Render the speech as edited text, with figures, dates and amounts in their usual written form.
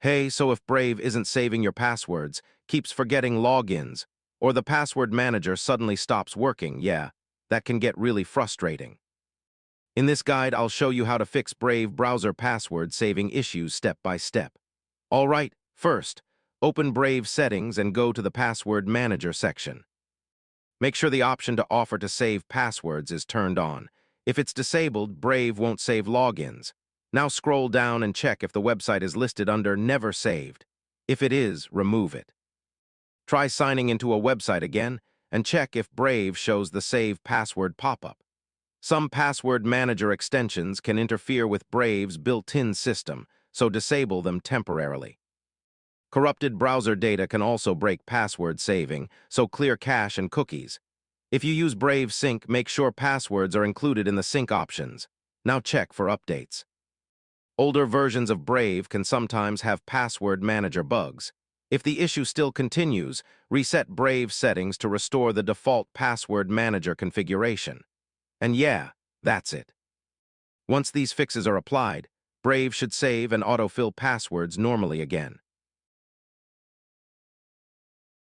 Hey, so if Brave isn't saving your passwords, keeps forgetting logins, or the password manager suddenly stops working, yeah, that can get really frustrating. In this guide, I'll show you how to fix Brave browser password saving issues step by step. All right, first, open Brave settings and go to the password manager section. Make sure the option to offer to save passwords is turned on. If it's disabled, Brave won't save logins. Now scroll down and check if the website is listed under Never Saved. If it is, remove it. Try signing into a website again and check if Brave shows the Save Password pop-up. Some password manager extensions can interfere with Brave's built-in system, so disable them temporarily. Corrupted browser data can also break password saving, so clear cache and cookies. If you use Brave Sync, make sure passwords are included in the sync options. Now check for updates. Older versions of Brave can sometimes have password manager bugs. If the issue still continues, reset Brave settings to restore the default password manager configuration. And yeah, that's it. Once these fixes are applied, Brave should save and autofill passwords normally again.